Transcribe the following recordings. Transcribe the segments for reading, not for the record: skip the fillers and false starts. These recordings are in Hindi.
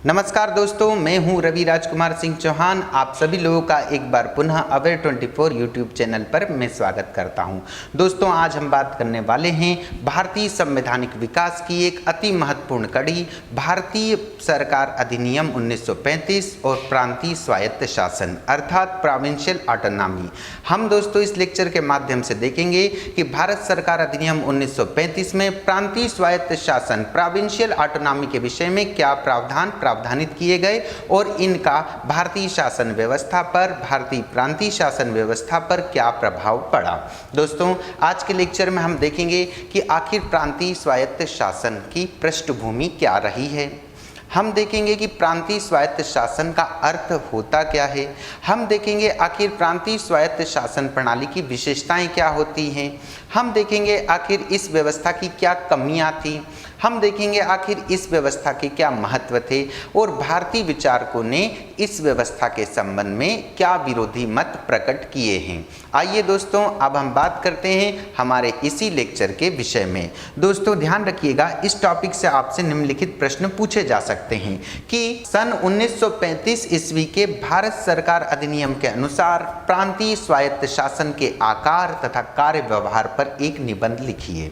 नमस्कार दोस्तों, मैं हूं रवि राजकुमार सिंह चौहान। आप सभी लोगों का एक बार पुनः अवेयर 24 यूट्यूब चैनल पर मैं स्वागत करता हूं। दोस्तों, आज हम बात करने वाले हैं भारतीय संवैधानिक विकास की एक अति महत्वपूर्ण कड़ी, भारतीय सरकार अधिनियम 1935 और प्रांतीय स्वायत्त शासन अर्थात प्रोविंशियल ऑटोनॉमी। हम दोस्तों इस लेक्चर के माध्यम से देखेंगे कि भारत सरकार अधिनियम 1935 में प्रांतीय स्वायत्त शासन प्रोविंशियल ऑटोनॉमी के विषय में क्या प्रावधानित किए गए और इनका भारतीय शासन व्यवस्था पर, भारतीय प्रांतीय शासन व्यवस्था पर क्या प्रभाव पड़ा। दोस्तों, आज के लेक्चर में हम देखेंगे कि आखिर प्रांतीय स्वायत्त शासन की पृष्ठभूमि क्या रही है। हम देखेंगे कि प्रांतीय स्वायत्त शासन का अर्थ होता क्या है। हम देखेंगे आखिर प्रांतीय स्वायत्त शासन प्रणाली की विशेषताएं क्या होती हैं। हम देखेंगे आखिर इस व्यवस्था की क्या कमियां थी। हम देखेंगे आखिर इस व्यवस्था के क्या महत्व थे और भारतीय विचारकों ने इस व्यवस्था के संबंध में क्या विरोधी मत प्रकट किए हैं। आइए दोस्तों, अब हम बात करते हैं हमारे इसी लेक्चर के विषय में। दोस्तों, ध्यान रखिएगा, इस टॉपिक से आपसे निम्नलिखित प्रश्न पूछे जा सकते हैं कि सन 1935 ईस्वी के भारत सरकार अधिनियम के अनुसार प्रांतीय स्वायत्त शासन के आकार तथा कार्य व्यवहार पर एक निबंध लिखिए।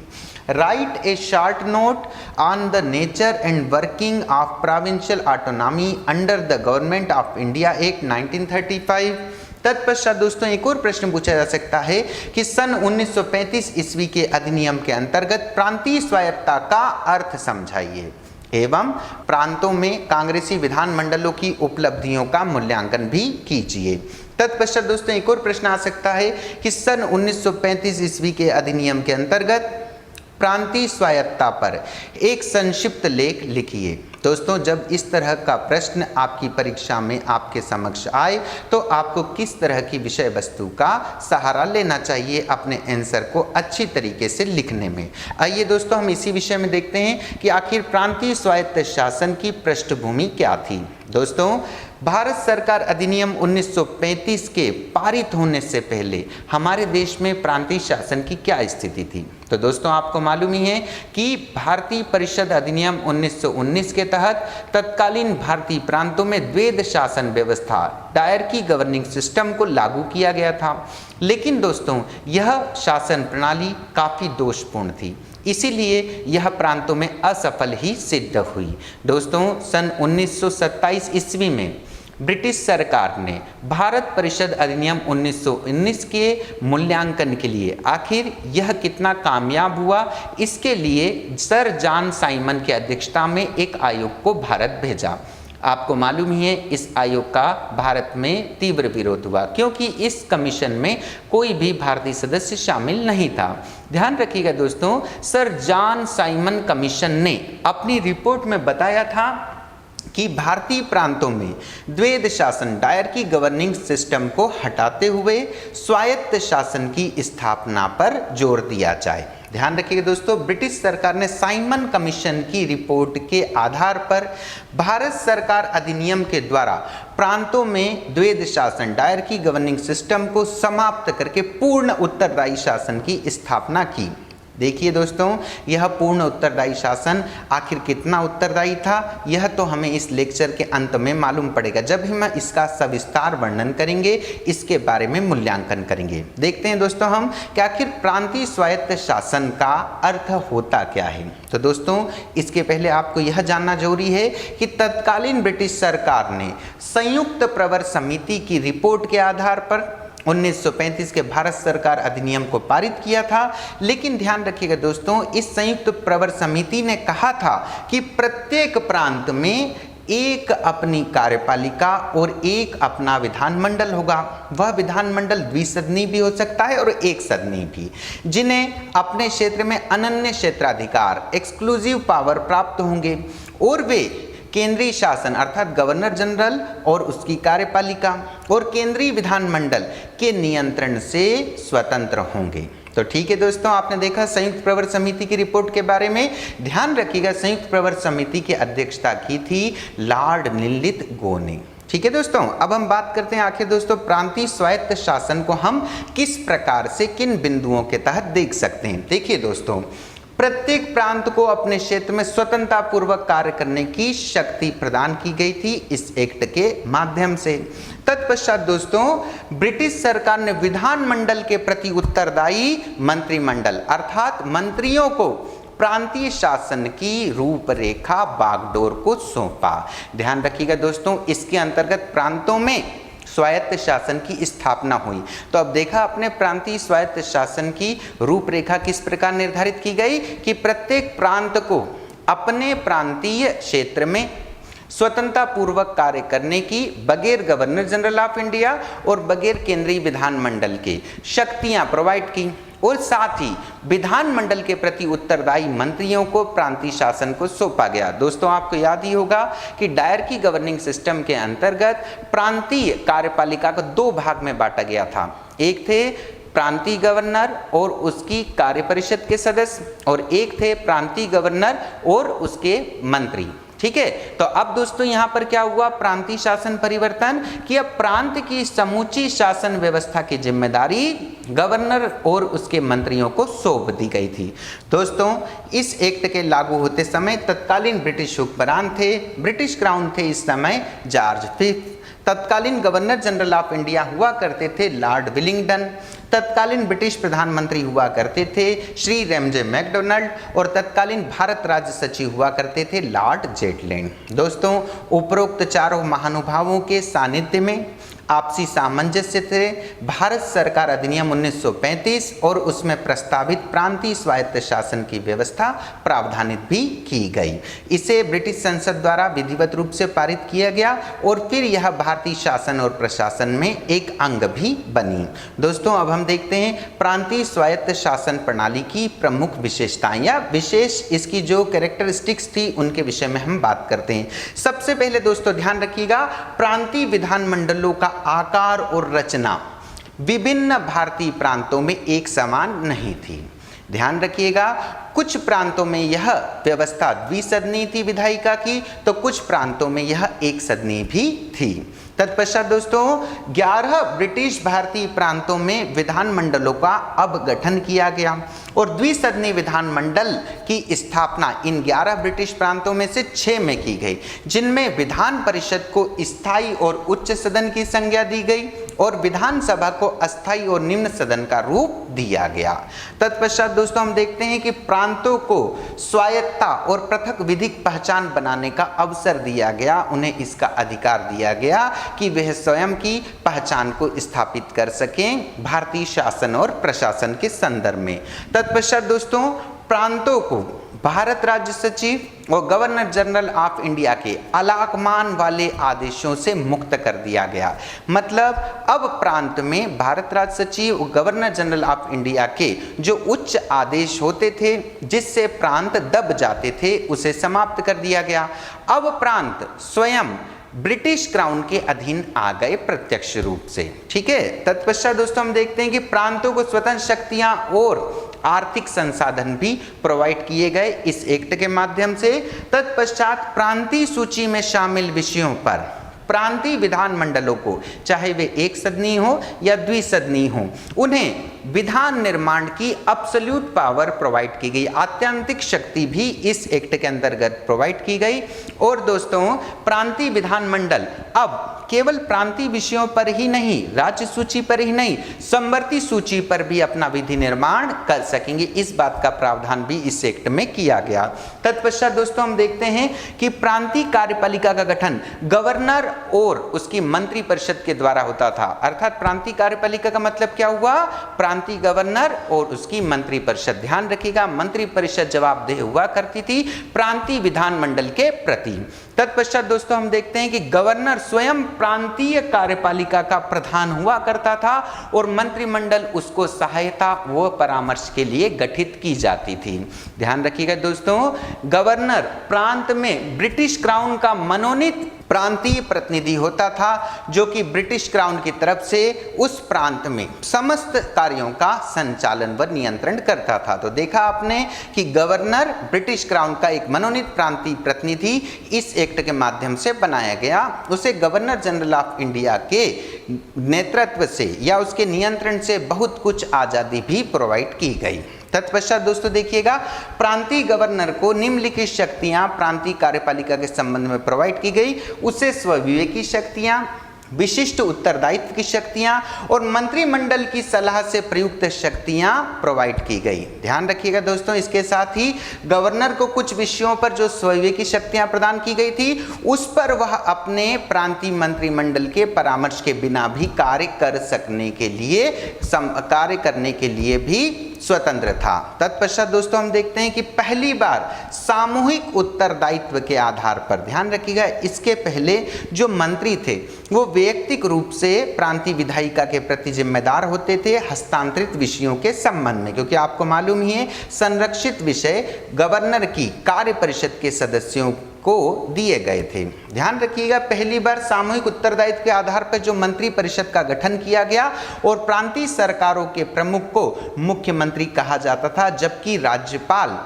Write a short note on the nature and working of provincial autonomy under the Government of India Act 1935। तत्पश्चात दोस्तों एक और प्रश्न पूछा जा सकता है कि सन 1935 ईस्वी के अधिनियम के अंतर्गत प्रांतीय स्वायत्तता का अर्थ समझाइए एवं प्रांतों में कांग्रेसी विधानमंडलों की उपलब्धियों का मूल्यांकन भी कीजिए। तत्पश्चात दोस्तों एक और प्रश्न आ सकता है कि सन 1935 ईस्वी के अधिनियम के अंतर्गत प्रांतीय स्वायत्तता पर एक संक्षिप्त लेख लिखिए। दोस्तों, जब इस तरह का प्रश्न आपकी परीक्षा में आपके समक्ष आए तो आपको किस तरह की विषय वस्तु का सहारा लेना चाहिए अपने आंसर को अच्छी तरीके से लिखने में। आइए दोस्तों, हम इसी विषय में देखते हैं कि आखिर प्रांतीय स्वायत्त शासन की पृष्ठभूमि क्या थी। दोस्तों, भारत सरकार अधिनियम 1935 के पारित होने से पहले हमारे देश में प्रांतीय शासन की क्या स्थिति थी। तो दोस्तों, आपको मालूम ही है कि भारतीय परिषद अधिनियम 1919 के तहत तत्कालीन भारतीय प्रांतों में द्वैध शासन व्यवस्था, डायरकी गवर्निंग सिस्टम को लागू किया गया था। लेकिन दोस्तों, यह शासन प्रणाली काफ़ी दोषपूर्ण थी, इसीलिए यह प्रांतों में असफल ही सिद्ध हुई। दोस्तों, सन 1927 ईस्वी में ब्रिटिश सरकार ने भारत परिषद अधिनियम 1919 के मूल्यांकन के लिए आखिर यह कितना कामयाब हुआ, इसके लिए सर जॉन साइमन की अध्यक्षता में एक आयोग को भारत भेजा। आपको मालूम ही है, इस आयोग का भारत में तीव्र विरोध हुआ क्योंकि इस कमीशन में कोई भी भारतीय सदस्य शामिल नहीं था। ध्यान रखिएगा दोस्तों, सर जॉन साइमन कमीशन ने अपनी रिपोर्ट में बताया था कि भारतीय प्रांतों में द्वैध शासन, डायरकी गवर्निंग सिस्टम को हटाते हुए स्वायत्त शासन की स्थापना पर जोर दिया जाए। ध्यान रखिएगा दोस्तों, ब्रिटिश सरकार ने साइमन कमीशन की रिपोर्ट के आधार पर भारत सरकार अधिनियम के द्वारा प्रांतों में द्वैध शासन, डायरकी गवर्निंग सिस्टम को समाप्त करके पूर्ण उत्तरदायी शासन की स्थापना की। देखिए दोस्तों, यह पूर्ण उत्तरदायी शासन आखिर कितना उत्तरदायी था, यह तो हमें इस लेक्चर के अंत में मालूम पड़ेगा जब हम इसका सविस्तार वर्णन करेंगे, इसके बारे में मूल्यांकन करेंगे। देखते हैं दोस्तों हम कि आखिर प्रांतीय स्वायत्त शासन का अर्थ होता क्या है। तो दोस्तों, इसके पहले आपको यह जानना जरूरी है कि तत्कालीन ब्रिटिश सरकार ने संयुक्त प्रवर समिति की रिपोर्ट के आधार पर 1935 के भारत सरकार अधिनियम को पारित किया था। लेकिन ध्यान रखिएगा दोस्तों, इस संयुक्त प्रवर समिति ने कहा था कि प्रत्येक प्रांत में एक अपनी कार्यपालिका और एक अपना विधानमंडल होगा। वह विधानमंडल द्विसदनी भी हो सकता है और एक सदनी भी, जिन्हें अपने क्षेत्र में अनन्य क्षेत्राधिकार, एक्सक्लूसिव पावर प्राप्त होंगे और वे केंद्रीय शासन अर्थात गवर्नर जनरल और उसकी कार्यपालिका और केंद्रीय विधानमंडल के नियंत्रण से स्वतंत्र होंगे। तो ठीक है दोस्तों, आपने देखा संयुक्त प्रवर समिति की रिपोर्ट के बारे में। ध्यान रखिएगा, संयुक्त प्रवर समिति की अध्यक्षता की थी लॉर्ड नीललिथ गो ने। ठीक है दोस्तों, अब हम बात करते हैं आखिर दोस्तों प्रांतीय स्वायत्त शासन को हम किस प्रकार से, किन बिंदुओं के तहत देख सकते हैं। देखिए दोस्तों, प्रत्येक प्रांत को अपने क्षेत्र में स्वतंत्रता पूर्वक कार्य करने की शक्ति प्रदान की गई थी इस एक्ट के माध्यम से। तत्पश्चात दोस्तों ब्रिटिश सरकार ने विधानमंडल के प्रति उत्तरदायी मंत्रिमंडल अर्थात मंत्रियों को प्रांतीय शासन की रूपरेखा बागडोर को सौंपा। ध्यान रखिएगा दोस्तों, इसके अंतर्गत प्रांतों में स्वायत्त शासन की स्थापना हुई। तो अब देखा अपने प्रांतीय स्वायत्त शासन की रूपरेखा किस प्रकार निर्धारित की गई कि प्रत्येक प्रांत को अपने प्रांतीय क्षेत्र में स्वतंत्रता पूर्वक कार्य करने की बगैर गवर्नर जनरल ऑफ इंडिया और बगैर केंद्रीय विधानमंडल के शक्तियां प्रोवाइड की, और साथ ही विधानमंडल के प्रति उत्तरदायी मंत्रियों को प्रांतीय शासन को सौंपा गया। दोस्तों आपको याद ही होगा कि डायरकी गवर्निंग सिस्टम के अंतर्गत प्रांतीय कार्यपालिका को दो भाग में बांटा गया था। एक थे प्रांतीय गवर्नर और उसकी कार्यपरिषद के सदस्य, और एक थे प्रांतीय गवर्नर और उसके मंत्री। ठीक है, तो अब दोस्तों यहां पर क्या हुआ, प्रांतीय शासन परिवर्तन कि अब प्रांत की समूची शासन व्यवस्था की जिम्मेदारी गवर्नर और उसके मंत्रियों को सौंप दी गई थी। दोस्तों इस एक्ट के लागू होते समय तत्कालीन ब्रिटिश हुक्मरान थे, ब्रिटिश क्राउन थे इस समय जॉर्ज फिफ्थ। तत्कालीन गवर्नर जनरल ऑफ इंडिया हुआ करते थे लॉर्ड विलिंगडन। तत्कालीन ब्रिटिश प्रधानमंत्री हुआ करते थे श्री रैमजे मैकडोनाल्ड, और तत्कालीन भारत राज्य सचिव हुआ करते थे लॉर्ड जेटलैंड। दोस्तों उपरोक्त चारों महानुभावों के सानिध्य में आपसी सामंजस्य से भारत सरकार अधिनियम 1935 और उसमें प्रस्तावित प्रांतीय स्वायत्त शासन की व्यवस्था प्रावधानित भी की गई। इसे ब्रिटिश संसद द्वारा विधिवत रूप से पारित किया गया और फिर यह भारतीय शासन और प्रशासन में एक अंग भी बनी। दोस्तों अब हम देखते हैं प्रांतीय स्वायत्त शासन प्रणाली की प्रमुख विशेषताएं या विशेष इसकी जो कैरेक्टरिस्टिक्स थी उनके विषय में हम बात करते हैं। सबसे पहले दोस्तों ध्यान रखिएगा, प्रांतीय विधानमंडलों का आकार और रचना विभिन्न भारतीय प्रांतों में एक समान नहीं थी। ध्यान रखिएगा, कुछ प्रांतों में यह व्यवस्था द्विसदनीय थी विधायिका की, तो कुछ प्रांतों में यह एक सदनीय भी थी। तत्पश्चात दोस्तों 11 ब्रिटिश भारतीय प्रांतों में विधानमंडलों का अब गठन किया गया और द्विसदनीय विधानमंडल की स्थापना इन 11 ब्रिटिश प्रांतों में से 6 में की गई, जिनमें विधान परिषद को स्थायी और उच्च सदन की संज्ञा दी गई और विधानसभा को अस्थायी और निम्न सदन का रूप दिया गया। तत्पश्चात दोस्तों हम देखते हैं कि प्रांतों को स्वायत्तता और पृथक विधिक पहचान बनाने का अवसर दिया गया, उन्हें इसका अधिकार दिया गया कि वह स्वयं की पहचान को स्थापित कर सकें भारतीय शासन और प्रशासन के संदर्भ में। तत्पश्चात दोस्तों प्रांतों को भारत राज्य सचिव और गवर्नर जनरल ऑफ इंडिया के अलाकमान वाले आदेशों से मुक्त कर दिया गया। मतलब अब प्रांत में भारत राज्य सचिव और गवर्नर जनरल ऑफ इंडिया के जो उच्च आदेश होते थे जिससे प्रांत दब जाते थे उसे समाप्त कर दिया गया। अब प्रांत स्वयं ब्रिटिश क्राउन के अधीन आ गए प्रत्यक्ष रूप से। ठीक है, तत्पश्चात दोस्तों हम देखते हैं कि प्रांतों को स्वतंत्र शक्तियां और आर्थिक संसाधन भी प्रोवाइड किए गए इस एक्ट के माध्यम से। तत्पश्चात प्रांतीय सूची में शामिल विषयों पर प्रांतीय विधानमंडलों को, चाहे वे एक सदनीय हो या द्विसदनीय हो, उन्हें विधान निर्माण की अब्सोल्यूट पावर प्रोवाइड की गई, आत्यंतिक शक्ति भी इस एक्ट के अंतर्गत प्रोवाइड की गई। और दोस्तों प्रांतीय विधानमंडल अब केवल प्रांतीय विषयों पर ही नहीं, राज्य सूची पर ही नहीं, समवर्ती सूची पर भी अपना विधि निर्माण कर सकेंगे, इस बात का प्रावधान भी इस एक्ट में किया गया। तत्पश्चात दोस्तों हम देखते हैं कि प्रांतीय कार्यपालिका का गठन गवर्नर और उसकी मंत्री परिषद के द्वारा होता था। अर्थात प्रांतीय कार्यपालिका का मतलब क्या हुआ, प्रांतीय गवर्नर और उसकी मंत्री परिषद। ध्यान रखिएगा, मंत्री परिषद जवाबदेह हुआ करती थी प्रांतीय विधानमंडल के प्रति। तत्पश्चात दोस्तों हम देखते हैं कि गवर्नर स्वयं प्रांतीय कार्यपालिका का प्रधान हुआ करता था और मंत्रिमंडल उसको सहायता व परामर्श के लिए गठित की जाती थी। ध्यान रखिएगा दोस्तों, गवर्नर प्रांत में ब्रिटिश क्राउन का मनोनीत प्रांतीय प्रतिनिधि होता था जो कि ब्रिटिश क्राउन की तरफ से उस प्रांत में समस्त कार्यों का संचालन व नियंत्रण करता था। तो देखा आपने कि गवर्नर ब्रिटिश क्राउन का एक मनोनीत प्रांतीय प्रतिनिधि इस एक्ट के माध्यम से बनाया गया, उसे गवर्नर जनरल ऑफ इंडिया के नेतृत्व से या उसके नियंत्रण से बहुत कुछ आज़ादी भी प्रोवाइड की गई। तत्पश्चात दोस्तों देखिएगा, प्रांतीय गवर्नर को निम्नलिखित शक्तियां प्रांतीय कार्यपालिका के संबंध में प्रोवाइड की गई। उसे स्वविवेकी शक्तियां, विशिष्ट उत्तरदायित्व की शक्तियां और मंत्रिमंडल की सलाह से प्रयुक्त शक्तियां प्रोवाइड की गई। ध्यान रखिएगा दोस्तों, इसके साथ ही गवर्नर को कुछ विषयों पर जो स्वविवेकी शक्तियां प्रदान की गई थी उस पर वह अपने प्रांतीय मंत्रिमंडल के परामर्श के बिना भी कार्य करने के लिए भी स्वतंत्र था। तत्पश्चात दोस्तों हम देखते हैं कि पहली बार सामूहिक उत्तरदायित्व के आधार पर, ध्यान रखिएगा, इसके पहले जो मंत्री थे वो वैयक्तिक रूप से प्रांतीय विधायिका के प्रति जिम्मेदार होते थे हस्तांतरित विषयों के संबंध में, क्योंकि आपको मालूम ही है संरक्षित विषय गवर्नर की कार्य परिषद के सदस्यों को दिए गए थे। ध्यान रखिएगा, पहली बार सामूहिक उत्तरदायित्व के आधार पर जो मंत्री परिषद का गठन किया गया और प्रांतीय सरकारों के प्रमुख को मुख्यमंत्री कहा जाता था, जबकि राज्यपाल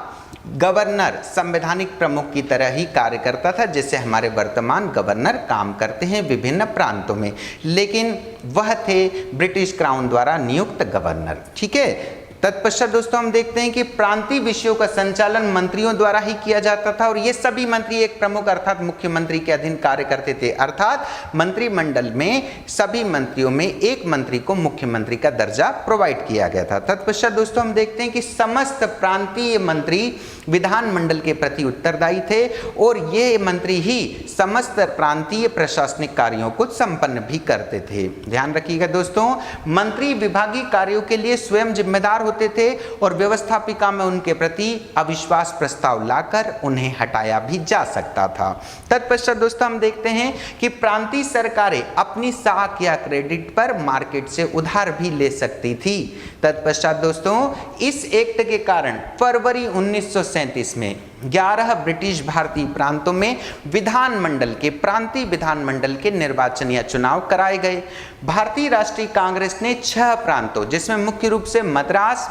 गवर्नर संवैधानिक प्रमुख की तरह ही कार्य करता था, जैसे हमारे वर्तमान गवर्नर काम करते हैं विभिन्न प्रांतों में, लेकिन वह थे ब्रिटिश क्राउन द्वारा नियुक्त गवर्नर। ठीक है। तत्पश्चात दोस्तों हम देखते हैं कि प्रांतीय विषयों का संचालन मंत्रियों द्वारा ही किया जाता था और ये सभी मंत्री एक प्रमुख अर्थात मुख्यमंत्री के अधीन कार्य करते थे, अर्थात मंत्रिमंडल में सभी मंत्रियों में एक मंत्री को मुख्यमंत्री का दर्जा प्रोवाइड किया गया था। तत्पश्चात दोस्तों हम देखते हैं कि समस्त प्रांतीय मंत्री विधानमंडल के प्रति उत्तरदायी थे और ये मंत्री ही समस्त प्रांतीय प्रशासनिक कार्यों को संपन्न भी करते थे। ध्यान रखिएगा दोस्तों, मंत्री विभागीय कार्यों के लिए स्वयं जिम्मेदार होते थे और व्यवस्थापिका में उनके प्रति अविश्वास प्रस्ताव लाकर उन्हें हटाया भी जा सकता था। तत्पश्चात दोस्तों हम देखते हैं कि प्रांतीय सरकारें अपनी साख या क्रेडिट पर मार्केट से उधार भी ले सकती थी। तत्पश्चात दोस्तों इस एक्ट के कारण फरवरी 1937 में 11 ब्रिटिश भारतीय प्रांतों में प्रांतीय विधानमंडल के निर्वाचन या चुनाव कराए गए। भारतीय राष्ट्रीय कांग्रेस ने 6 प्रांतों, जिसमें मुख्य रूप से मद्रास,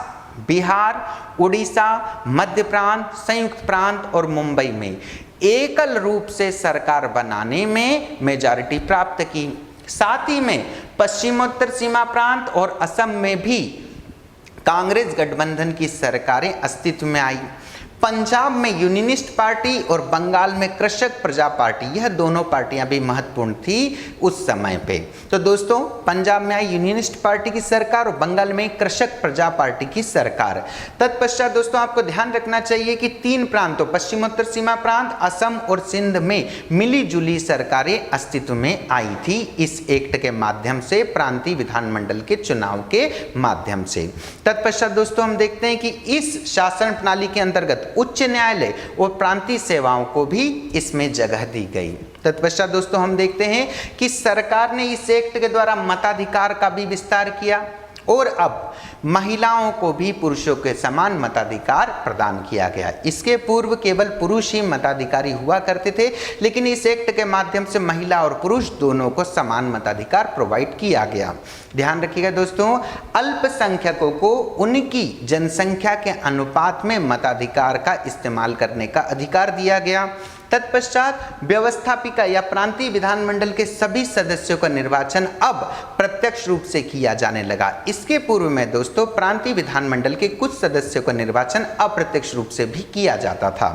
बिहार, उड़ीसा, मध्य प्रांत, संयुक्त प्रांत और मुंबई में एकल रूप से सरकार बनाने में मेजॉरिटी प्राप्त की। साथ ही में पश्चिमोत्तर सीमा प्रांत और असम में भी कांग्रेस गठबंधन की सरकारें अस्तित्व में आई। पंजाब में यूनियनिस्ट पार्टी और बंगाल में कृषक प्रजा पार्टी, यह दोनों पार्टियां भी महत्वपूर्ण थी उस समय पे। तो दोस्तों पंजाब में आई यूनियनिस्ट पार्टी की सरकार और बंगाल में कृषक प्रजा पार्टी की सरकार। तत्पश्चात दोस्तों आपको ध्यान रखना चाहिए कि 3 प्रांतों पश्चिमोत्तर सीमा प्रांत, असम और सिंध में मिली जुली सरकारें अस्तित्व में आई थी इस एक्ट के माध्यम से, प्रांतीय विधानमंडल के चुनाव के माध्यम से। तत्पश्चात दोस्तों हम देखते हैं कि इस शासन प्रणाली के अंतर्गत उच्च न्यायालय और प्रांतीय सेवाओं को भी इसमें जगह दी गई। तत्पश्चात दोस्तों हम देखते हैं कि सरकार ने इस एक्ट के द्वारा मताधिकार का भी विस्तार किया और अब महिलाओं को भी पुरुषों के समान मताधिकार प्रदान किया गया। इसके पूर्व केवल पुरुष ही मताधिकारी हुआ करते थे, लेकिन इस एक्ट के माध्यम से महिला और पुरुष दोनों को समान मताधिकार प्रोवाइड किया गया। ध्यान रखिएगा दोस्तों, अल्पसंख्यकों को उनकी जनसंख्या के अनुपात में मताधिकार का इस्तेमाल करने का अधिकार दिया गया। तत्पश्चात व्यवस्थापिका या प्रांतीय विधानमंडल के सभी सदस्यों का निर्वाचन अब प्रत्यक्ष रूप से किया जाने लगा। इसके पूर्व में दोस्तों प्रांतीय विधानमंडल के कुछ सदस्यों का निर्वाचन अप्रत्यक्ष रूप से भी किया जाता था।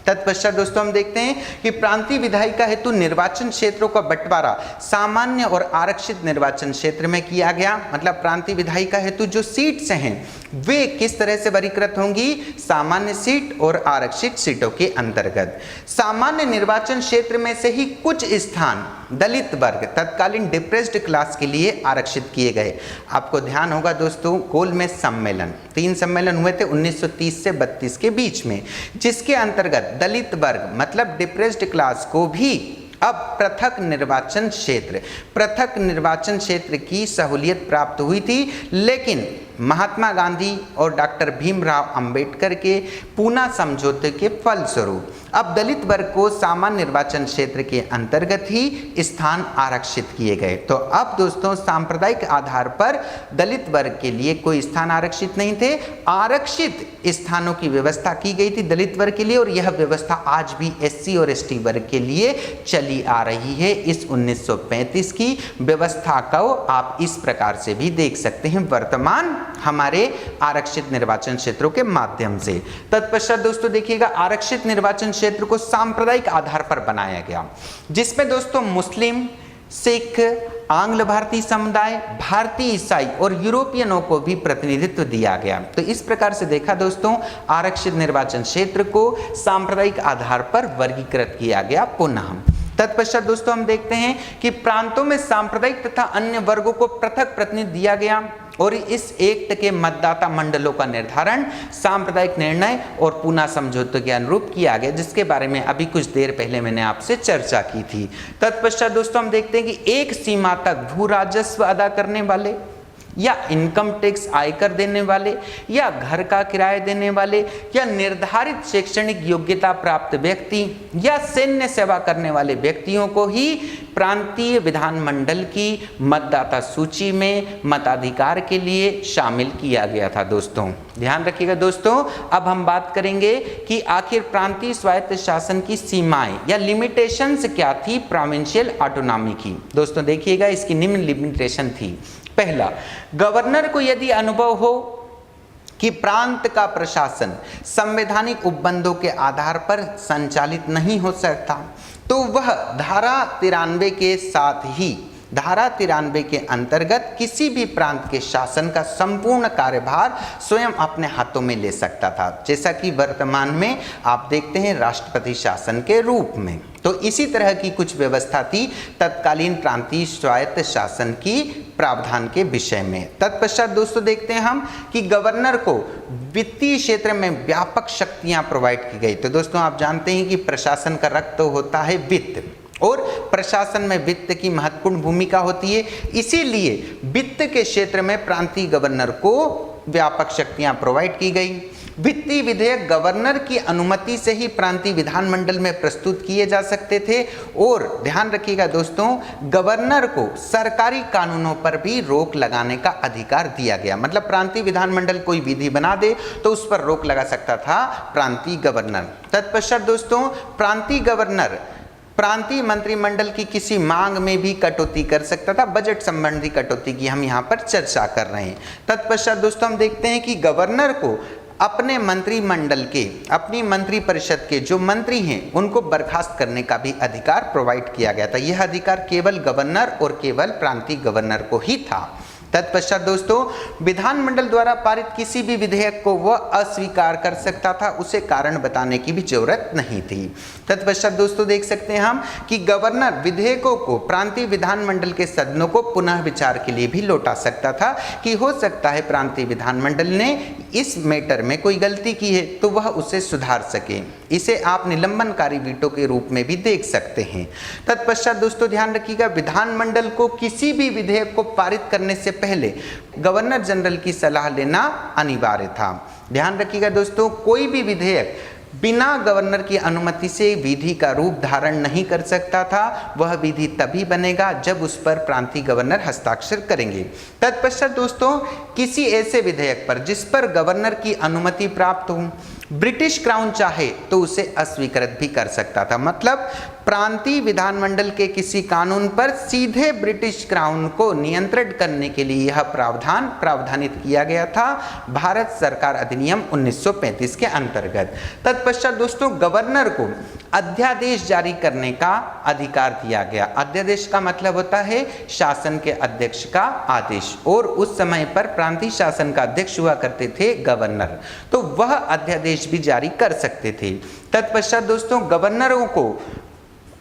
तत्पश्चात दोस्तों हम देखते हैं कि प्रांतीय विधायिका हेतु निर्वाचन क्षेत्रों का बंटवारा सामान्य और आरक्षित निर्वाचन क्षेत्र में किया गया। मतलब प्रांतीय विधायिका हेतु जो सीट्स हैं वे किस तरह से वर्गीकृत होंगी, सामान्य सीट और आरक्षित सीटों के अंतर्गत। सामान्य निर्वाचन क्षेत्र में से ही कुछ स्थान दलित वर्ग, तत्कालीन डिप्रेस्ड क्लास के लिए आरक्षित किए गए। आपको ध्यान होगा दोस्तों, गोलमेज सम्मेलन 3 सम्मेलन हुए थे 1930 से 32 के बीच में, जिसके अंतर्गत दलित वर्ग मतलब डिप्रेस्ड क्लास को भी अब पृथक निर्वाचन क्षेत्र की सहूलियत प्राप्त हुई थी। लेकिन महात्मा गांधी और डॉक्टर भीमराव अंबेडकर के पूना समझौते के फलस्वरूप अब दलित वर्ग को सामान्य निर्वाचन क्षेत्र के अंतर्गत ही स्थान आरक्षित किए गए। तो अब दोस्तों सांप्रदायिक आधार पर दलित वर्ग के लिए कोई स्थान आरक्षित नहीं थे, आरक्षित स्थानों की व्यवस्था की गई थी दलित वर्ग के लिए, और यह व्यवस्था आज भी SC और ST वर्ग के लिए चली आ रही है। इस 1935 की व्यवस्था को आप इस प्रकार से भी देख सकते हैं वर्तमान हमारे आरक्षित निर्वाचन क्षेत्रों के माध्यम से। तत्पश्चात दोस्तों देखिएगा, आरक्षित निर्वाचन क्षेत्र को सांप्रदायिक आधार पर बनाया गया, जिसमें दोस्तों मुस्लिम, सिख, आंग्ल भारतीय समुदाय, भारतीय ईसाई और यूरोपियनों को भी प्रतिनिधित्व दिया गया। तो इस प्रकार से देखा दोस्तों, आरक्षित निर्वाचन क्षेत्र को सांप्रदायिक आधार पर वर्गीकृत किया गया पुनः। तत्पश्चात दोस्तों हम देखते हैं कि प्रांतों में सांप्रदायिक तथा अन्य वर्गों को पृथक प्रतिनिधित्व दिया गया और इस एक्ट के मतदाता मंडलों का निर्धारण सांप्रदायिक निर्णय और पूना समझौते के अनुरूप किया गया, जिसके बारे में अभी कुछ देर पहले मैंने आपसे चर्चा की थी। तत्पश्चात दोस्तों हम देखते हैं कि एक सीमा तक भू राजस्व अदा करने वाले या इनकम टैक्स आयकर देने वाले या घर का किराया देने वाले या निर्धारित शैक्षणिक योग्यता प्राप्त व्यक्ति या सैन्य सेवा करने वाले व्यक्तियों को ही प्रांतीय विधानमंडल की मतदाता सूची में मताधिकार के लिए शामिल किया गया था। दोस्तों ध्यान रखिएगा दोस्तों, अब हम बात करेंगे कि आखिर प्रांतीय स्वायत्त शासन की सीमाएं या लिमिटेशंस क्या थी प्रोविंशियल ऑटोनॉमी की। दोस्तों देखिएगा, इसकी निम्न लिमिटेशन थी। पहला, गवर्नर को यदि अनुभव हो कि प्रांत का प्रशासन संवैधानिक उपबंधों के आधार पर संचालित नहीं हो सकता, तो वह धारा 93 के साथ ही धारा 93 के अंतर्गत किसी भी प्रांत के शासन का संपूर्ण कार्यभार स्वयं अपने हाथों में ले सकता था, जैसा कि वर्तमान में आप देखते हैं राष्ट्रपति शासन के रूप में। तो इसी तरह की कुछ व्यवस्था थी तत्कालीन प्रांतीय स्वायत्त शासन की प्रावधान के विषय में। तत्पश्चात दोस्तों देखते हैं हम कि गवर्नर को वित्तीय क्षेत्र में व्यापक शक्तियां प्रोवाइड की गई। तो दोस्तों आप जानते हैं कि प्रशासन का रक्त तो होता है वित्त, और प्रशासन में वित्त की महत्वपूर्ण भूमिका होती है, इसीलिए वित्त के क्षेत्र में प्रांतीय गवर्नर को व्यापक शक्तियां प्रोवाइड की गई। वित्तीय विधेयक गवर्नर की अनुमति से ही प्रांतीय विधानमंडल में प्रस्तुत किए जा सकते थे। और ध्यान रखिएगा दोस्तों, गवर्नर को सरकारी कानूनों पर भी रोक लगाने का अधिकार दिया गया। मतलब प्रांतीय विधानमंडल कोई विधि बना दे तो उस पर रोक लगा सकता था प्रांतीय गवर्नर। तत्पश्चात दोस्तों प्रांतीय गवर्नर प्रांतीय मंत्रिमंडल की किसी मांग में भी कटौती कर सकता था। बजट संबंधी कटौती की हम यहाँ पर चर्चा कर रहे हैं। तत्पश्चात दोस्तों हम देखते हैं कि गवर्नर को अपने मंत्रिमंडल के, अपनी मंत्रिपरिषद के जो मंत्री हैं उनको बर्खास्त करने का भी अधिकार प्रोवाइड किया गया था। यह अधिकार केवल गवर्नर और केवल प्रांतीय गवर्नर को ही था। तत्पश्चात दोस्तों विधानमंडल द्वारा पारित किसी भी विधेयक को वह अस्वीकार कर सकता था, उसे कारण बताने की भी जरूरत नहीं थी। तत्पश्चात दोस्तों देख सकते हैं हम कि गवर्नर विधेयकों को प्रांतीय विधानमंडल के सदनों को पुनः विचार के लिए भी लौटा सकता था कि हो सकता है प्रांतीय विधानमंडल ने इस मैटर में कोई गलती की है तो वह उसे सुधार सके। इसे आप निलंबनकारी वीटो के रूप में भी देख सकते हैं। तत्पश्चात दोस्तों ध्यान रखिएगा, विधानमंडल को किसी भी विधेयक को पारित करने से पहले गवर्नर जनरल की सलाह लेना अनिवार्य था। ध्यान रखिएगा दोस्तों, कोई भी विधेयक बिना गवर्नर की अनुमति से विधि का रूप धारण नहीं कर सकता था। वह विधि तभी बनेगा जब उस पर प्रांतीय गवर्नर हस्ताक्षर करेंगे। तत्पश्चात दोस्तों किसी ऐसे विधेयक पर जिस पर गवर्नर की अनुमति प्राप्त हो, ब्रिटिश क्राउन चाहे तो उसे अस्वीकृत भी कर सकता था। मतलब प्रांतीय विधानमंडल के किसी कानून पर सीधे ब्रिटिश क्राउन को नियंत्रित करने के लिए यह प्रावधान प्रावधानित किया गया था भारत सरकार अधिनियम 1935 के अंतर्गत। तत्पश्चात दोस्तों गवर्नर को अध्यादेश जारी करने का अधिकार दिया गया। अध्यादेश का मतलब होता है शासन के अध्यक्ष का आदेश, और उस समय पर प्रांतीय शासन का अध्यक्ष हुआ करते थे गवर्नर, तो वह अध्यादेश भी जारी कर सकते थे। तत्पश्चात दोस्तों गवर्नरों को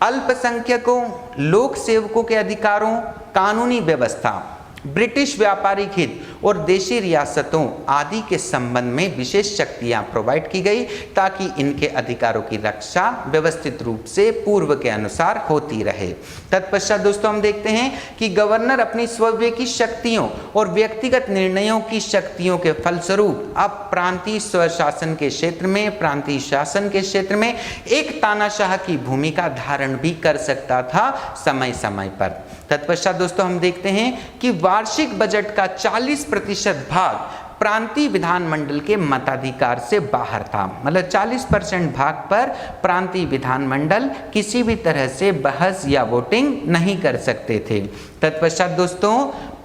अल्पसंख्यकों, लोक सेवकों के अधिकारों, कानूनी व्यवस्था, ब्रिटिश व्यापारिक हित और देशी रियासतों आदि के संबंध में विशेष शक्तियां प्रोवाइड की गई ताकि इनके अधिकारों की रक्षा व्यवस्थित रूप से पूर्व के अनुसार होती रहे। तत्पश्चात दोस्तों हम देखते हैं कि गवर्नर अपनी स्वयं की शक्तियों और व्यक्तिगत निर्णयों की शक्तियों के फलस्वरूप अब प्रांतीय स्वशासन के क्षेत्र में, प्रांतीय शासन के क्षेत्र में एक तानाशाह की भूमिका धारण भी कर सकता था समय समय पर। तत्पश्चात दोस्तों हम देखते हैं कि वार्षिक बजट का 40% भाग प्रांतीय विधानमंडल के मताधिकार से बाहर था। मतलब 40% भाग पर प्रांतीय विधानमंडल किसी भी तरह से बहस या वोटिंग नहीं कर सकते थे। तत्पश्चात दोस्तों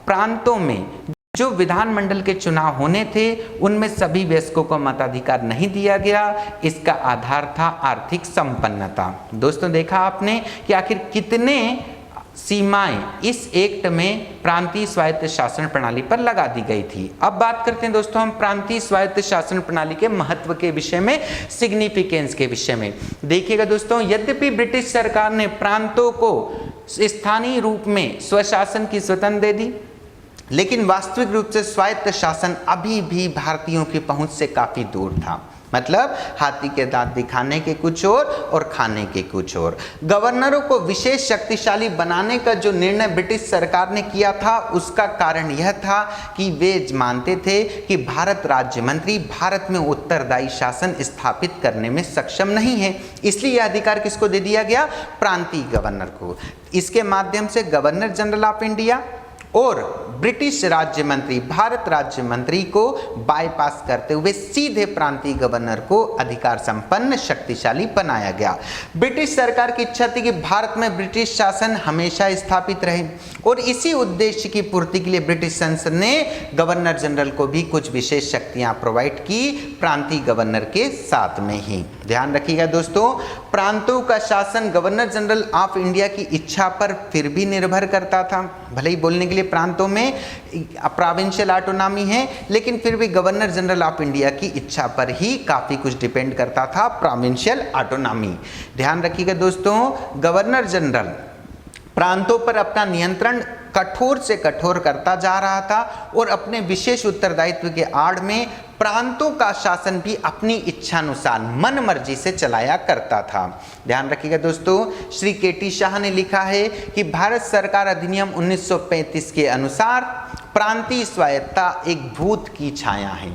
प्रांतों में जो विधानमंडल के चुनाव होने थे उनमें सभी वयस्कों को मताधिकार नहीं दिया गया। इसका आधार था आर्थिक संपन्नता। दोस्तों देखा आपने कि आखिर कितने सीमाएं इस एक्ट में प्रांतीय स्वायत्त शासन प्रणाली पर लगा दी गई थी। अब बात करते हैं दोस्तों हम प्रांतीय स्वायत्त शासन प्रणाली के महत्व के विषय में, सिग्निफिकेंस के विषय में। देखिएगा दोस्तों, यद्यपि ब्रिटिश सरकार ने प्रांतों को स्थानीय रूप में स्वशासन की स्वतंत्रता दे दी, लेकिन वास्तविक रूप से स्वायत्त शासन अभी भी भारतीयों की पहुंच से काफी दूर था। मतलब हाथी के दांत दिखाने के कुछ और खाने के कुछ और। गवर्नरों को विशेष शक्तिशाली बनाने का जो निर्णय ब्रिटिश सरकार ने किया था, उसका कारण यह था कि वे मानते थे कि भारत राज्य मंत्री भारत में उत्तरदायी शासन स्थापित करने में सक्षम नहीं है। इसलिए यह अधिकार किसको दे दिया गया? प्रांतीय गवर्नर को। इसके माध्यम से गवर्नर जनरल ऑफ इंडिया और ब्रिटिश राज्य मंत्री, भारत राज्य मंत्री को बाईपास करते हुए सीधे प्रांतीय गवर्नर को अधिकार संपन्न शक्तिशाली बनाया गया। ब्रिटिश सरकार की इच्छा थी कि भारत में ब्रिटिश शासन हमेशा स्थापित रहे और इसी उद्देश्य की पूर्ति के लिए ब्रिटिश संसद ने गवर्नर जनरल को भी कुछ विशेष शक्तियां प्रोवाइड की, प्रांतीय गवर्नर के साथ में ही। ध्यान रखिएगा दोस्तों, प्रांतों का शासन गवर्नर जनरल ऑफ इंडिया की इच्छा पर फिर भी निर्भर करता था। भले ही बोलने के लिए प्रांतों में प्रोविंशियल ऑटोनॉमी है, लेकिन फिर भी गवर्नर जनरल ऑफ इंडिया की इच्छा पर ही काफी कुछ डिपेंड करता था, प्रोविंशियल ऑटोनॉमी। ध्यान रखिएगा दोस्तों, गवर्नर जनरल प्रांतों पर अपना नियंत्रण कठोर से कठोर करता जा रहा था और अपने विशेष उत्तरदायित्व के आड़ में प्रांतों का शासन भी अपनी इच्छानुसार मन मर्जी से चलाया करता था। ध्यान रखिएगा दोस्तों, श्री के.टी. शाह ने लिखा है कि भारत सरकार अधिनियम 1935 के अनुसार प्रांतीय स्वायत्तता एक भूत की छाया है,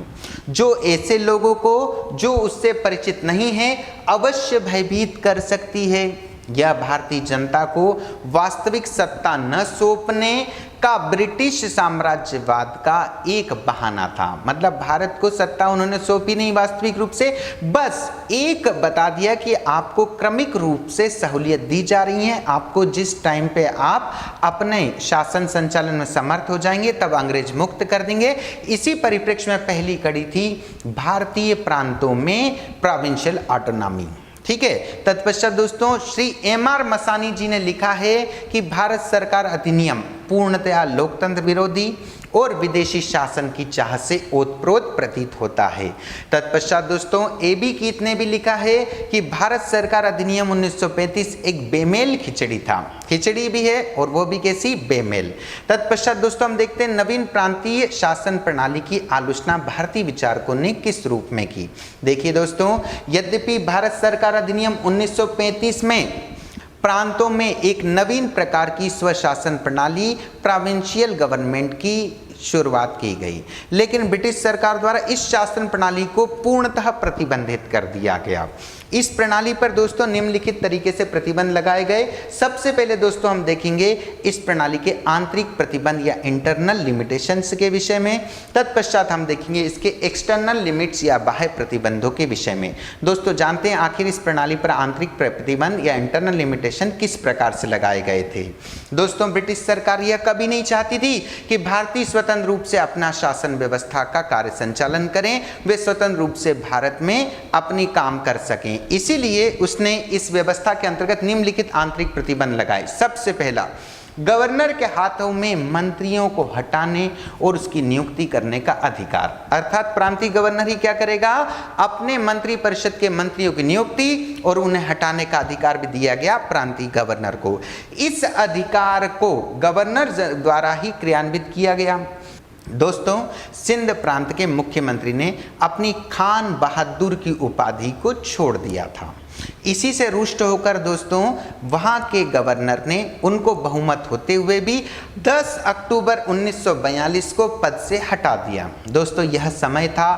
जो ऐसे लोगों को जो उससे परिचित नहीं है अवश्य भयभीत कर सकती है। यह भारतीय जनता को वास्तविक सत्ता न सौंपने का ब्रिटिश साम्राज्यवाद का एक बहाना था। मतलब भारत को सत्ता उन्होंने सौंपी नहीं वास्तविक रूप से, बस एक बता दिया कि आपको क्रमिक रूप से सहूलियत दी जा रही है, आपको जिस टाइम पे आप अपने शासन संचालन में समर्थ हो जाएंगे तब अंग्रेज मुक्त कर देंगे। इसी परिप्रेक्ष्य में पहली कड़ी थी भारतीय प्रांतों में प्रोविंशियल ऑटोनॉमी। ठीक है, तत्पश्चात दोस्तों श्री M.R. मसानी जी ने लिखा है कि भारत सरकार अधिनियम पूर्णतया लोकतंत्र विरोधी और विदेशी शासन की चाह से ओतप्रोत प्रतीत होता है। तत्पश्चात दोस्तों A.B. कीत ने भी लिखा है कि भारत सरकार अधिनियम 1935 एक बेमेल खिचड़ी था। खिचड़ी भी है और वो भी कैसी? बेमेल। तत्पश्चात दोस्तों हम देखते हैं नवीन प्रांतीय शासन प्रणाली की आलोचना भारतीय विचारकों ने किस रूप में की। देखिए दोस्तों, यद्यपि भारत सरकार अधिनियम 1935 में प्रांतों में एक नवीन प्रकार की स्वशासन प्रणाली प्रोविंशियल गवर्नमेंट की शुरुआत की गई, लेकिन ब्रिटिश सरकार द्वारा इस शासन प्रणाली को पूर्णतः प्रतिबंधित कर दिया गया। इस प्रणाली पर दोस्तों निम्नलिखित तरीके से प्रतिबंध लगाए गए। सबसे पहले दोस्तों हम देखेंगे इस प्रणाली के आंतरिक प्रतिबंध या इंटरनल लिमिटेशंस के विषय में। तत्पश्चात हम देखेंगे इसके एक्सटर्नल लिमिट्स या बाह्य प्रतिबंधों के विषय में। दोस्तों जानते हैं आखिर इस प्रणाली पर आंतरिक प्रतिबंध या इंटरनल लिमिटेशन किस प्रकार से लगाए गए थे। दोस्तों ब्रिटिश सरकार यह कभी नहीं चाहती थी कि भारतीय स्वतंत्र रूप से अपना शासन व्यवस्था का कार्य संचालन करें, वे स्वतंत्र रूप से भारत में अपनी काम कर सकें। इसीलिए उसने इस व्यवस्था के अंतर्गत निम्नलिखित आंतरिक प्रतिबंध लगाए। सबसे पहला, गवर्नर के हाथों में मंत्रियों को हटाने और उसकी नियुक्ति करने का अधिकार, अर्थात प्रांतीय गवर्नर ही क्या करेगा? अपने मंत्री परिषद के मंत्रियों की नियुक्ति और उन्हें हटाने का अधिकार भी दिया गया प्रांतीय गवर्नर को। इस अधिकार को गवर्नर द्वारा ही क्रियान्वित किया गया। दोस्तों सिंध प्रांत के मुख्यमंत्री ने अपनी खान बहादुर की उपाधि को छोड़ दिया था। इसी से रुष्ट होकर दोस्तों वहां के गवर्नर ने उनको बहुमत होते हुए भी 10 अक्टूबर 1942 को पद से हटा दिया। दोस्तों यह समय था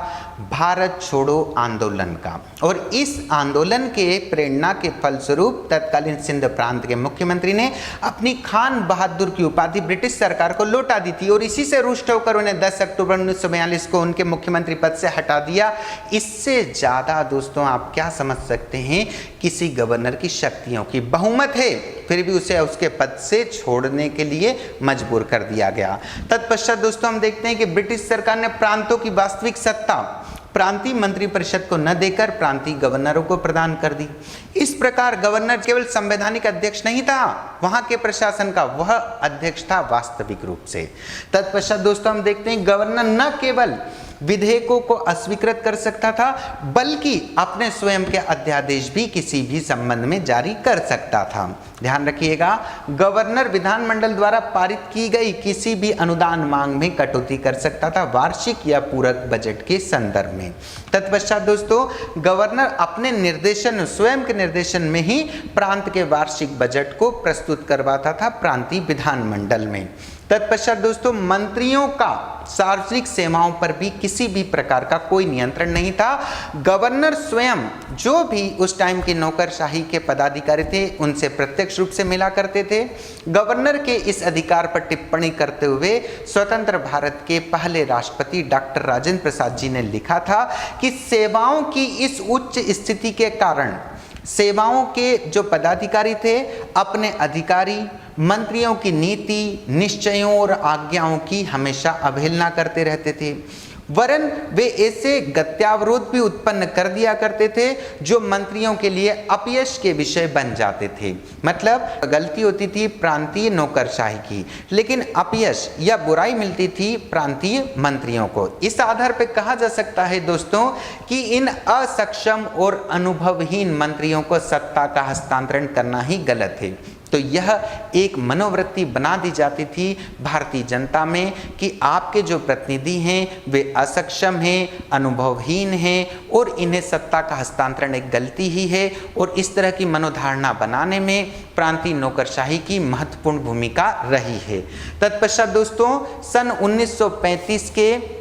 भारत छोड़ो आंदोलन का, और इस आंदोलन के प्रेरणा के फलस्वरूप तत्कालीन सिंध प्रांत के मुख्यमंत्री ने अपनी खान बहादुर की उपाधि ब्रिटिश सरकार को लौटा दी थी, और इसी से रुष्ट होकर उन्हें 10 अक्टूबर 1942 को उनके मुख्यमंत्री पद से हटा दिया। इससे ज़्यादा दोस्तों आप क्या समझ सकते हैं किसी गवर्नर की शक्तियों की। बहुमत है फिर भी उसे उसके पद से छोड़ने के लिए मजबूर कर दिया गया। तत्पश्चात दोस्तों हम देखते हैं कि ब्रिटिश सरकार ने प्रांतों की वास्तविक सत्ता प्रांतीय मंत्रिपरिषद को न देकर प्रांतीय गवर्नरों को प्रदान कर दी। इस प्रकार गवर्नर केवल संवैधानिक अध्यक्ष नहीं था, वहां के प्रशासन का वह अध्यक्ष था वास्तविक रूप से। तत्पश्चात दोस्तों हम देखते हैं गवर्नर न केवल विधेयकों को अस्वीकृत कर सकता था बल्कि अपने स्वयं के अध्यादेश भी किसी भी संबंध में जारी कर सकता था। ध्यान रखिएगा, गवर्नर विधानमंडल द्वारा पारित की गई किसी भी अनुदान मांग में कटौती कर सकता था वार्षिक या पूरक बजट के संदर्भ में। तत्पश्चात दोस्तों गवर्नर अपने निर्देशन स्वयं के निर्देशन में ही प्रांत के वार्षिक बजट को प्रस्तुत करवाता था प्रांतीय विधानमंडल में। तत्पश्चात दोस्तों मंत्रियों का सार्वजनिक सेवाओं पर भी किसी भी प्रकार का कोई नियंत्रण नहीं था। गवर्नर स्वयं जो भी उस टाइम के नौकरशाही के पदाधिकारी थे उनसे प्रत्यक्ष रूप से मिला करते थे। गवर्नर के इस अधिकार पर टिप्पणी करते हुए स्वतंत्र भारत के पहले राष्ट्रपति डॉक्टर राजेंद्र प्रसाद जी ने लिखा था कि सेवाओं की इस उच्च स्थिति के कारण सेवाओं के जो पदाधिकारी थे अपने अधिकारी मंत्रियों की नीति निश्चयों और आज्ञाओं की हमेशा अवहेलना करते रहते थे, वरन वे ऐसे गत्यावरोध भी उत्पन्न कर दिया करते थे जो मंत्रियों के लिए अपयश के विषय बन जाते थे। मतलब गलती होती थी प्रांतीय नौकरशाही की, लेकिन अपयश या बुराई मिलती थी प्रांतीय मंत्रियों को। इस आधार पर कहा जा सकता है दोस्तों कि इन असक्षम और अनुभवहीन मंत्रियों को सत्ता का हस्तांतरण करना ही गलत है। तो यह एक मनोवृत्ति बना दी जाती थी भारतीय जनता में कि आपके जो प्रतिनिधि हैं वे असक्षम हैं, अनुभवहीन हैं और इन्हें सत्ता का हस्तांतरण एक गलती ही है। और इस तरह की मनोधारणा बनाने में प्रांतीय नौकरशाही की महत्वपूर्ण भूमिका रही है। तत्पश्चात दोस्तों सन 1935 के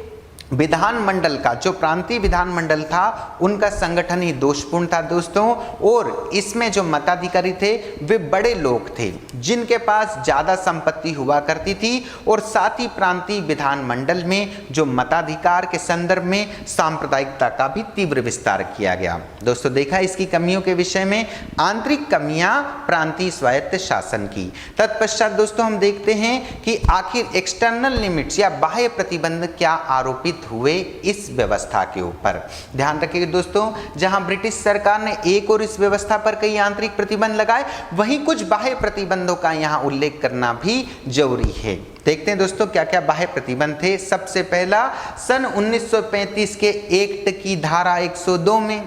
विधानमंडल का जो प्रांतीय विधानमंडल था उनका संगठन ही दोषपूर्ण था दोस्तों, और इसमें जो मताधिकारी थे वे बड़े लोग थे जिनके पास ज़्यादा संपत्ति हुआ करती थी और साथ ही प्रांतीय विधानमंडल में जो मताधिकार के संदर्भ में सांप्रदायिकता का भी तीव्र विस्तार किया गया। दोस्तों देखा इसकी कमियों के विषय में आंतरिक कमियां प्रांतीय स्वायत्त शासन की। तत्पश्चात दोस्तों हम देखते हैं कि आखिर एक्सटर्नल लिमिट्स या बाह्य प्रतिबंध क्या आरोपित हुए इस व्यवस्था के ऊपर। ध्यान रखिएगा दोस्तों, जहां ब्रिटिश सरकार ने एक और इस व्यवस्था पर कई आंतरिक प्रतिबंध लगाए, वहीं कुछ बाह्य प्रतिबंधों का यहां उल्लेख करना भी जरूरी है। देखते हैं दोस्तों क्या क्या बाह्य प्रतिबंध थे। सबसे पहला सन 1935 के एक्ट की धारा 102 में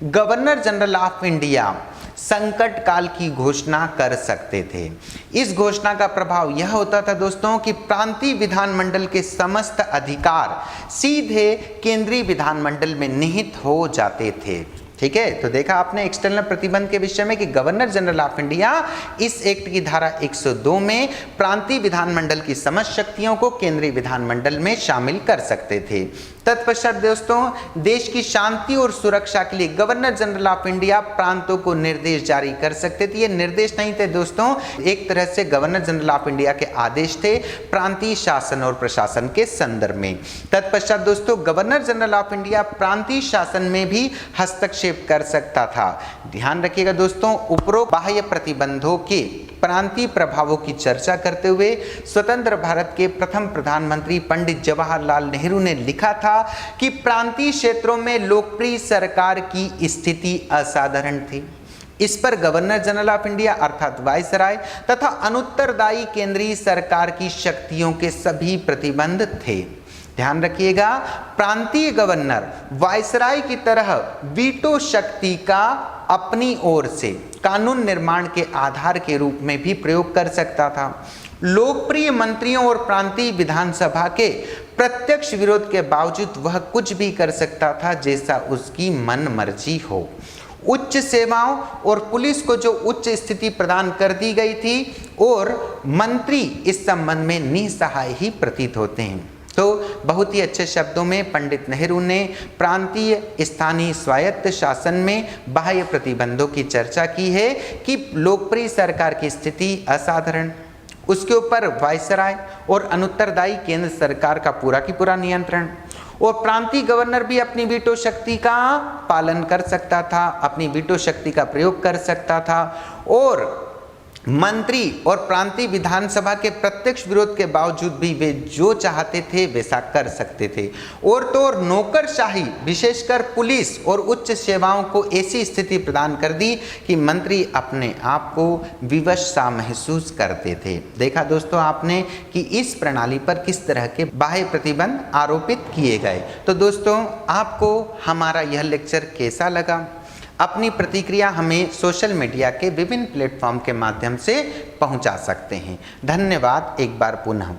गवर्नर जनरल ऑफ इंडिया संकट काल की घोषणा कर सकते थे। इस घोषणा का प्रभाव यह होता था दोस्तों कि प्रांतीय विधानमंडल के समस्त अधिकार सीधे केंद्रीय विधानमंडल में निहित हो जाते थे। ठीक है, तो देखा आपने एक्सटर्नल प्रतिबंध के विषय में कि गवर्नर जनरल ऑफ इंडिया इस एक्ट की धारा 102 में प्रांतीय विधानमंडल की समस्त शक्तियों को केंद्रीय विधानमंडल में शामिल कर सकते थे। तत्पश्चात दोस्तों देश की शांति और सुरक्षा के लिए गवर्नर जनरल ऑफ इंडिया प्रांतों को निर्देश जारी कर सकते थे। ये निर्देश नहीं थे दोस्तों, एक तरह से गवर्नर जनरल ऑफ इंडिया के आदेश थे प्रांतीय शासन और प्रशासन के संदर्भ में। तत्पश्चात दोस्तों गवर्नर जनरल ऑफ इंडिया प्रांतीय शासन में भी हस्तक्षेप कर सकता था। ध्यान रखिएगा दोस्तों, उपरोक्त बाह्य प्रतिबंधों के प्रांतीय प्रभावों की चर्चा करते हुए स्वतंत्र भारत के प्रथम प्रधानमंत्री पंडित जवाहरलाल नेहरू ने लिखा था कि प्रांतीय क्षेत्रों में लोकप्रिय सरकार की स्थिति असाधारण थी। इस पर गवर्नर जनरल ऑफ इंडिया अर्थात वायसराय तथा अनुत्तरदायी केंद्रीय सरकार की शक्तियों के सभी प्रतिबंध थे। ध्यान रखिएगा, प्रांतीय गवर्नर वायसराय की तरह वीटो शक्ति का अपनी ओर से कानून निर्माण के आधार के रूप में भी प्रयोग कर सकता था। लोकप्रिय मंत्रियों और प्रांतीय विधानसभा के प्रत्यक्ष विरोध के बावजूद वह कुछ भी कर सकता था जैसा उसकी मन मर्जी हो। उच्च सेवाओं और पुलिस को जो उच्च स्थिति प्रदान कर दी गई थी और मंत्री इस संबंध में निसहाय ही प्रतीत होते हैं। तो बहुत ही अच्छे शब्दों में पंडित नेहरू ने प्रांतीय स्थानीय स्वायत्त शासन में बाह्य प्रतिबंधों की चर्चा की है कि लोकप्रिय सरकार की स्थिति असाधारण, उसके ऊपर वायसराय और अनुत्तरदायी केंद्र सरकार का पूरा की पूरा नियंत्रण और प्रांतीय गवर्नर भी अपनी वीटो शक्ति का पालन कर सकता था, अपनी वीटो शक्ति का प्रयोग कर सकता था, और मंत्री और प्रांतीय विधानसभा के प्रत्यक्ष विरोध के बावजूद भी वे जो चाहते थे वैसा कर सकते थे। और तो और नौकरशाही विशेषकर पुलिस और उच्च सेवाओं को ऐसी स्थिति प्रदान कर दी कि मंत्री अपने आप को विवश सा महसूस करते थे। देखा दोस्तों आपने कि इस प्रणाली पर किस तरह के बाह्य प्रतिबंध आरोपित किए गए। तो दोस्तों आपको हमारा यह लेक्चर कैसा लगा? अपनी प्रतिक्रिया हमें सोशल मीडिया के विभिन्न प्लेटफॉर्म के माध्यम से पहुंचा सकते हैं। धन्यवाद एक बार पुनः।